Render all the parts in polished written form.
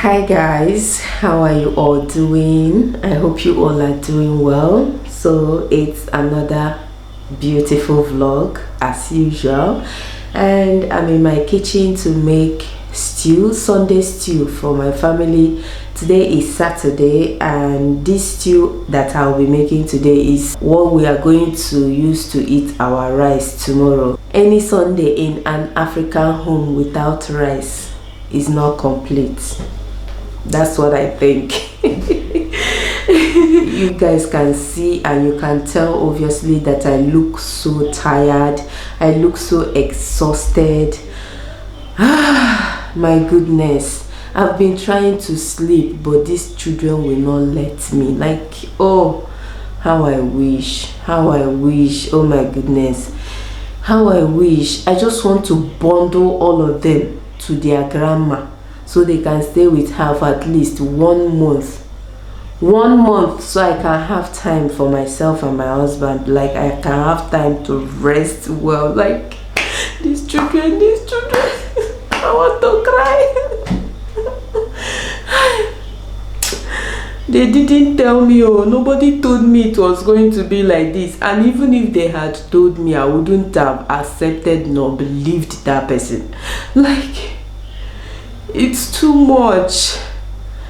Hi guys, how are you all doing? I hope you all are doing well. So it's another beautiful vlog as usual, and I'm in my kitchen to make Sunday stew for my family. Today is Saturday, and this stew that I'll be making today is what we are going to use to eat our rice tomorrow. Any Sunday in an African home without rice is not complete. That's what I think. You guys can see and you can tell obviously that I look so tired. I look so exhausted. My goodness, I've been trying to sleep, but these children will not let me. Like, oh, how I wish, oh my goodness, how I wish. I just want to bundle all of them to their grandma so they can stay with her for at least 1 month. 1 month, so I can have time for myself and my husband. Like, I can have time to rest well. Like, these children, I want to cry. They didn't tell me, oh, nobody told me it was going to be like this. And even if they had told me, I wouldn't have accepted nor believed that person. Like, it's too much.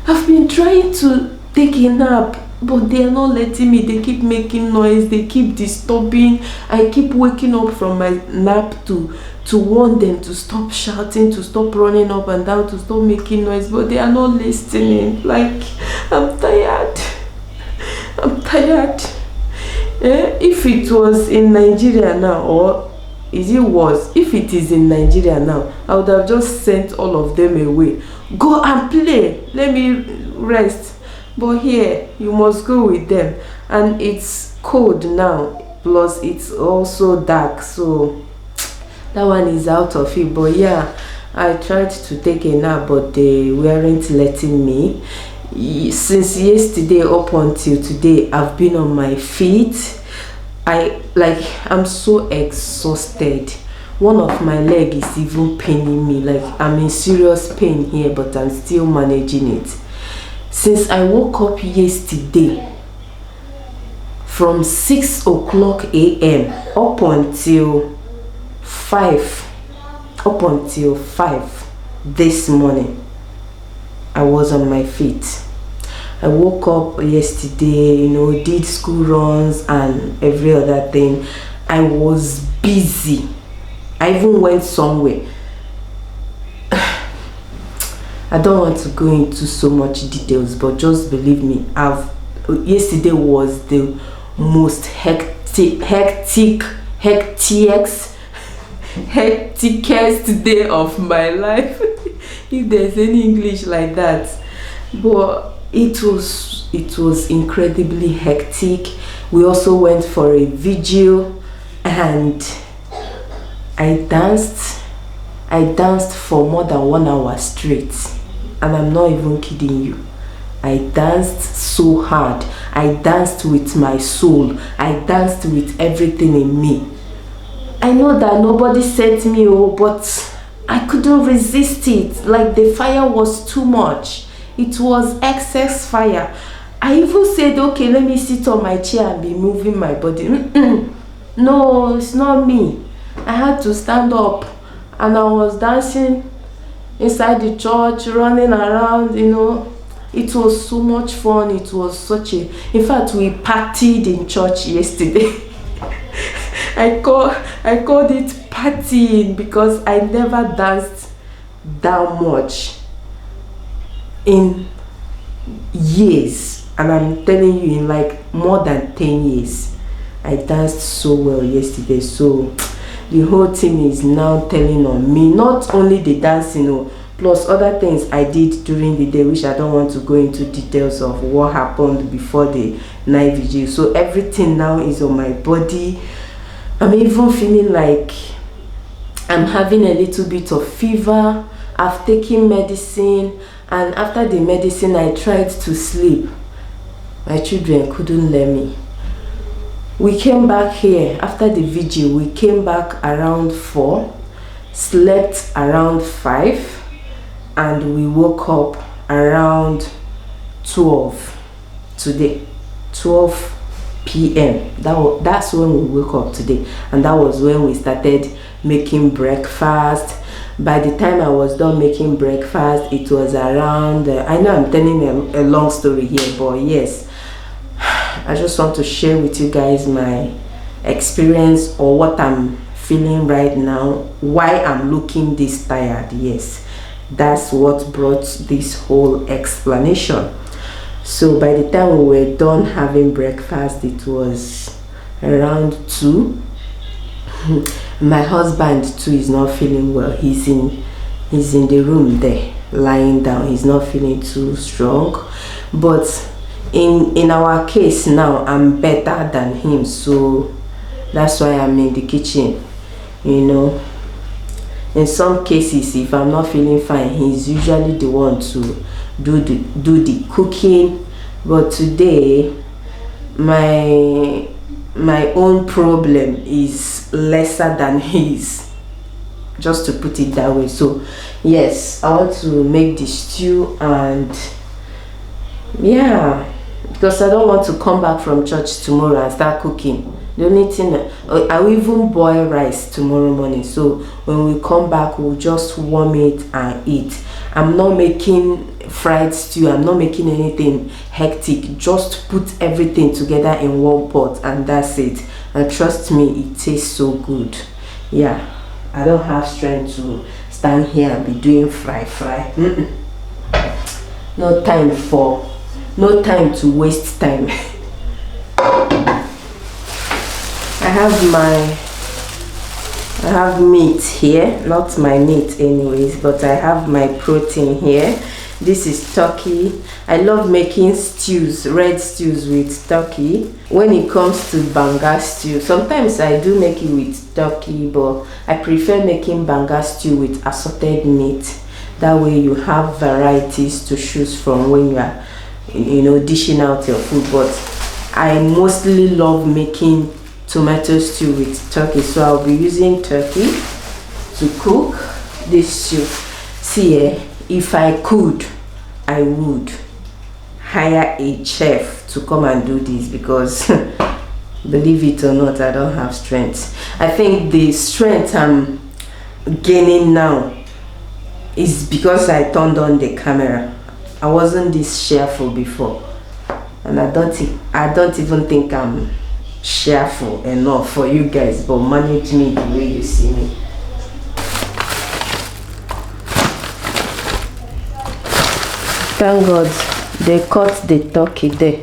I've been trying to take a nap, but they are not letting me. They keep making noise, they keep disturbing. I keep waking up from my nap to warn them to stop shouting, to stop running up and down, to stop making noise, but they are not listening. Like, I'm tired. If it was in Nigeria now, or is it worse? If it is in Nigeria now, I would have just sent all of them away. Go and play, let me rest. But here, you must go with them. And it's cold now, plus it's also dark, so that one is out of it. But yeah, I tried to take a nap, but they weren't letting me. Since yesterday up until today, I've been on my feet. I'm so exhausted. One of my leg is even paining me. Like, I'm in serious pain here, but I'm still managing it. Since I woke up yesterday from 6 o'clock a.m. up until 5 this morning, I was on my feet. I woke up yesterday, did school runs and every other thing. I was busy. I even went somewhere. I don't want to go into so much details, but just believe me, yesterday was the most hecticest day of my life. If there's any English like that. But it was incredibly hectic. We also went for a vigil, and I danced for more than 1 hour straight, and I'm not even kidding you. I danced so hard. I danced with my soul. I danced with everything in me. I know that nobody sent me, but I couldn't resist it. Like, the fire was too much. It was excess fire. I even said, okay, let me sit on my chair and be moving my body. No, it's not me. I had to stand up, and I was dancing inside the church, running around, It was so much fun. It was in fact, we partied in church yesterday. I called it partying because I never danced that much in years, and I'm telling you, in like more than 10 years. I danced so well yesterday, so the whole team is now telling on me. Not only the dancing, plus other things I did during the day, which I don't want to go into details of what happened before the night vigil. So everything now is on my body. I'm even feeling like I'm having a little bit of fever. I've taken medicine, and after the medicine I tried to sleep. My children couldn't let me. We came back here after the vigil. We came back around 4, slept around 5, and we woke up around 12 today, 12 p.m. That's when we woke up today, and that was when we started making breakfast. By the time I was done making breakfast, it was around I know I'm telling a long story here, but yes, I just want to share with you guys my experience, or what I'm feeling right now, why I'm looking this tired. Yes, that's what brought this whole explanation. So by the time we were done having breakfast, it was around 2. My husband too is not feeling well. He's in the room there lying down. He's not feeling too strong, but in our case now, I'm better than him, so that's why I'm in the kitchen. In some cases, if I'm not feeling fine, he's usually the one to do the cooking. But today, my own problem is lesser than his, just to put it that way. So yes, I want to make the stew, and yeah, because I don't want to come back from church tomorrow and start cooking. The only thing, I will even boil rice tomorrow morning, so when we come back, we'll just warm it and eat. I'm not making fried stew, I'm not making anything hectic. Just put everything together in one pot, and that's it. And trust me, it tastes so good. Yeah, I don't have strength to stand here and be doing fry. No time to waste time. I have meat here, not my meat anyways, but I have my protein here. This is turkey. I love making stews, red stews with turkey. When it comes to banga stew, sometimes I do make it with turkey, but I prefer making banga stew with assorted meat. That way you have varieties to choose from when you are dishing out your food. But I mostly love making tomato stew with turkey, so I'll be using turkey to cook this stew. See, if I could, I would hire a chef to come and do this, because believe it or not, I don't have strength. I think the strength I'm gaining now is because I turned on the camera. I wasn't this cheerful before, and I don't even think I'm cheerful enough for you guys, but manage me the way you see me. Thank God they cut the turkey there,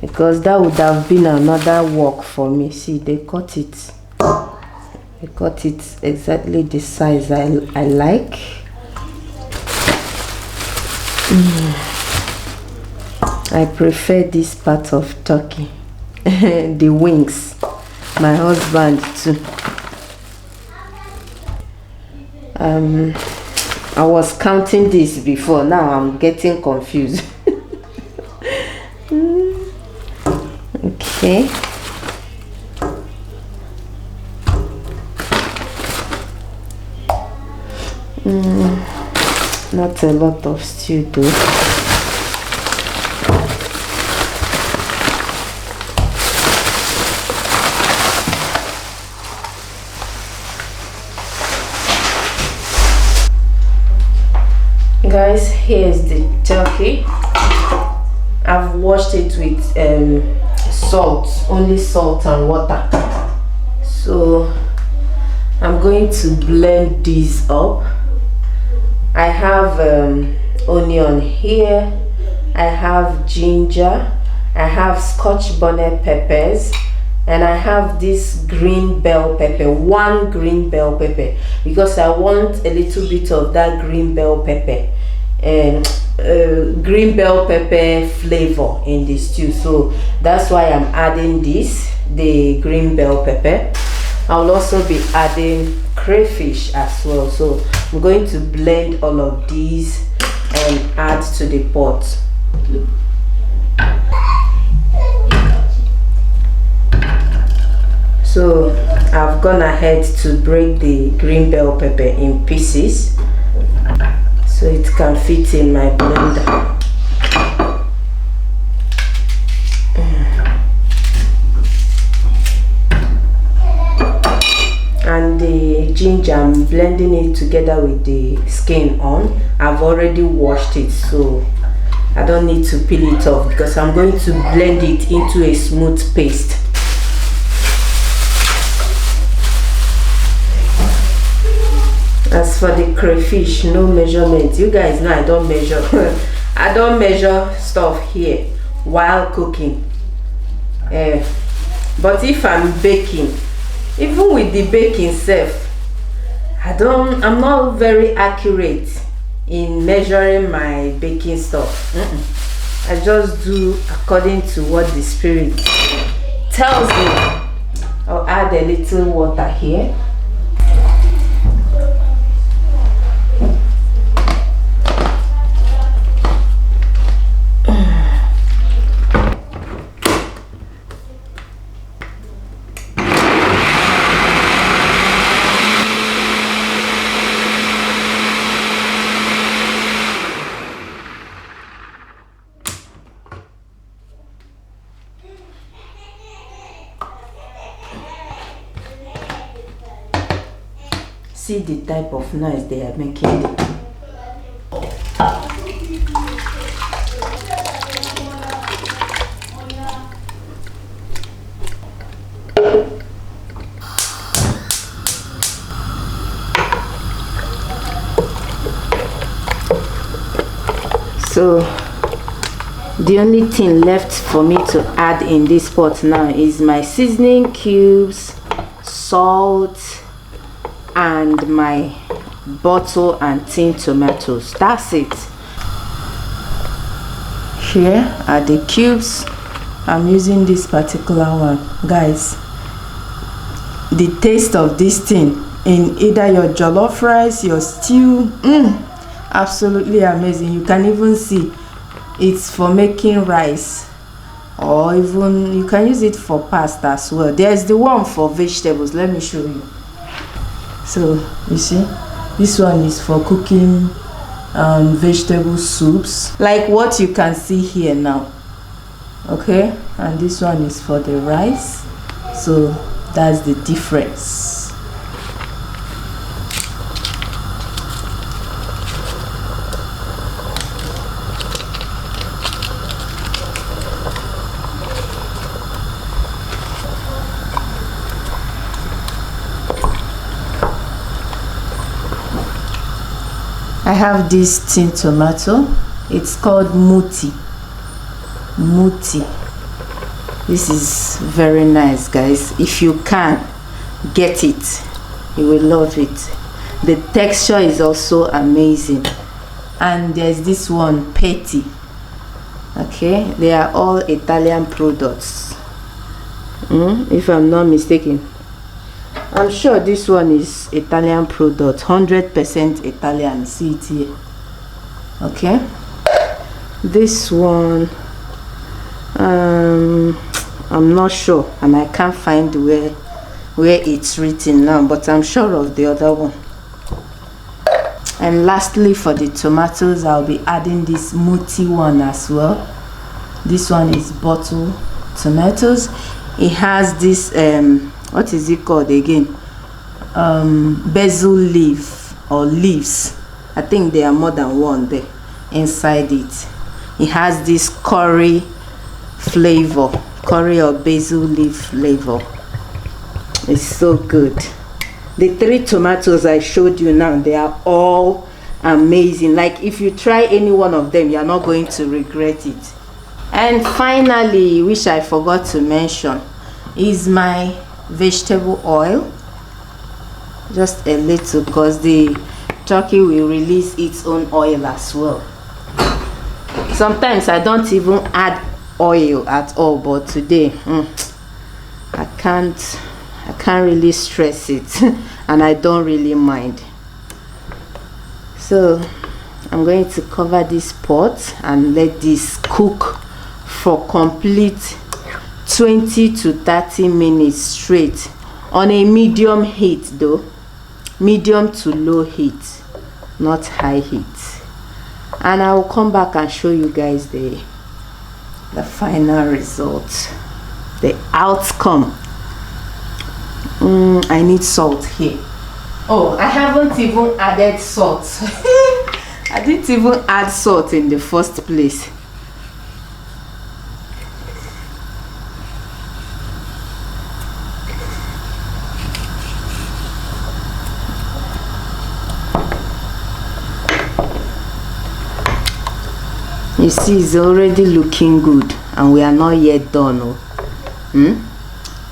because that would have been another work for me. See, they cut it exactly the size I like. I prefer this part of turkey. The wings, my husband too. I was counting this before, now I'm getting confused. Okay. Not a lot of stew though. Guys, here's the turkey. I've washed it with salt, only salt and water. So I'm going to blend this up. I have onion here, I have ginger, I have scotch bonnet peppers, and I have this green bell pepper, one green bell pepper, because I want a little bit of that green bell pepper and green bell pepper flavor in the stew. So that's why I'm adding the green bell pepper. I'll also be adding crayfish as well. So I'm going to blend all of these and add to the pot. So I've gone ahead to break the green bell pepper in pieces. so it can fit in my blender. And the ginger, I'm blending it together with the skin on. I've already washed it, so I don't need to peel it off because I'm going to blend it into a smooth paste. As for the crayfish, no measurement. You guys know I don't measure. I don't measure stuff here while cooking. But if I'm baking, even with the baking self, I'm not very accurate in measuring my baking stuff. I just do according to what the spirit tells me. I'll add a little water here. See the type of noise they are making. So the only thing left for me to add in this pot now is my seasoning cubes, salt, and my bottle and tin tomatoes. That's it. Here are the cubes. I'm using this particular one. Guys, the taste of this thing in either your jollof rice, your stew, absolutely amazing. You can even see it's for making rice, or even you can use it for pasta as well. There's the one for vegetables. Let me show you. So you see, this one is for cooking vegetable soups, like what you can see here now. Okay, and this one is for the rice. So that's the difference. I have this tin tomato. It's called muti. This is very nice, guys. If you can get it, you will love it. The texture is also amazing. And there's this one, petty. Okay, they are all Italian products, if I'm not mistaken. I'm sure this one is Italian product, 100% Italian. See it here. Okay, this one I'm not sure, and I can't find where it's written now, but I'm sure of the other one. And lastly, for the tomatoes, I'll be adding this muti one as well. This one is bottle tomatoes. It has this what is it called again? Basil leaf or leaves. I think there are more than one there inside it. It has this curry flavor, curry or basil leaf flavor. It's so good. The 3 tomatoes I showed you now, they are all amazing. Like, if you try any one of them, you're not going to regret it. And finally, which I forgot to mention, is my vegetable oil. Just a little, because the turkey will release its own oil as well. Sometimes I don't even add oil at all, but today I can't really stress it and I don't really mind. So I'm going to cover this pot and let this cook for complete 20 to 30 minutes straight on a medium heat, though. Medium to low heat, not high heat. and I will come back and show you guys the final result, the outcome. I need salt here. Oh, I haven't even added salt. I didn't even add salt in the first place. You see, it's already looking good, and we are not yet done.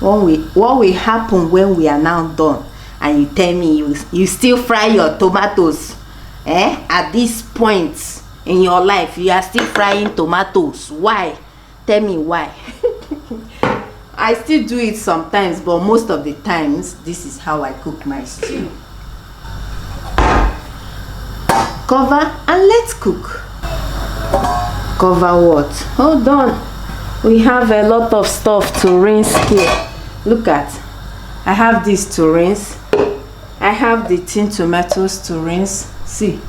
What will happen when we are now done and you tell me you still fry your tomatoes? At this point in your life, you are still frying tomatoes. Why? Tell me why. I still do it sometimes, but most of the times this is how I cook my stew. Cover and let's cook. Cover what? Hold on. We have a lot of stuff to rinse here. Look at, I have this to rinse. I have the tin tomatoes to rinse. See,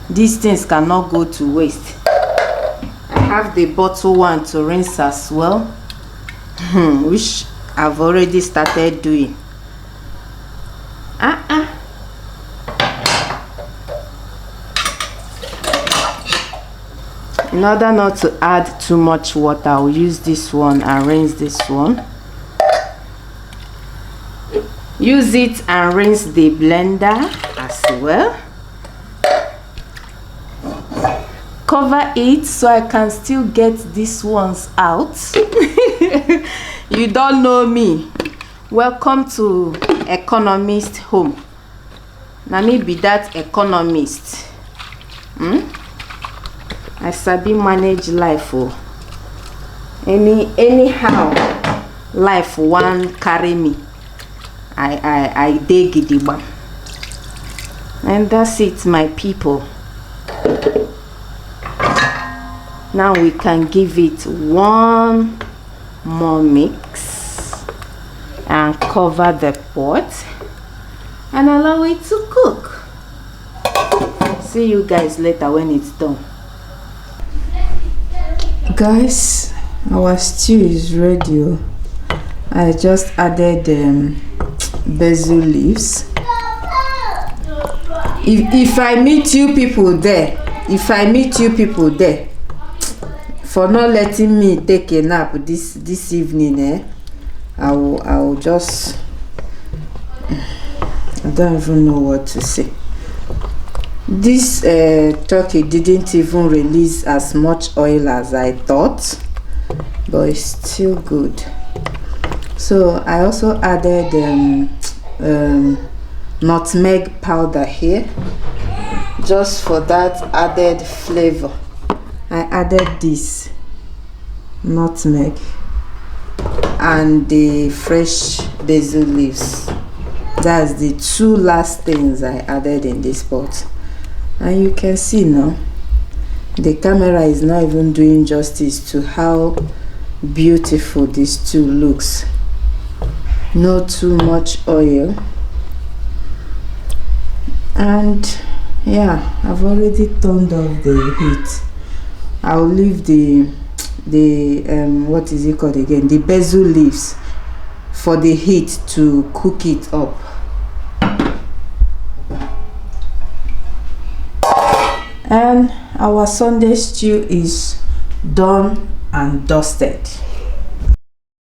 these things cannot go to waste. I have the bottle one to rinse as well, which I've already started doing. In order not to add too much water, I'll use this one and rinse this one. Use it and rinse the blender as well. Cover it so I can still get these ones out. You don't know me. Welcome to economist home. Now me be that economist. I sabi manage life. Anyhow life one carry me. I dig gidigba. And that's it, my people. Now we can give it one more mix and cover the pot and allow it to cook. See you guys later when it's done. Guys, our stew is ready. I just added basil leaves. If I meet you people there, for not letting me take a nap this evening, I will just, I don't even know what to say. This turkey didn't even release as much oil as I thought, but it's still good. So I also added nutmeg powder here, just for that added flavor. I added this nutmeg and the fresh basil leaves. That's the two last things I added in this pot. And you can see now, the camera is not even doing justice to how beautiful this stew looks. Not too much oil. And yeah, I've already turned off the heat. I'll leave the what is it called again, the basil leaves, for the heat to cook it up. And our Sunday stew is done and dusted.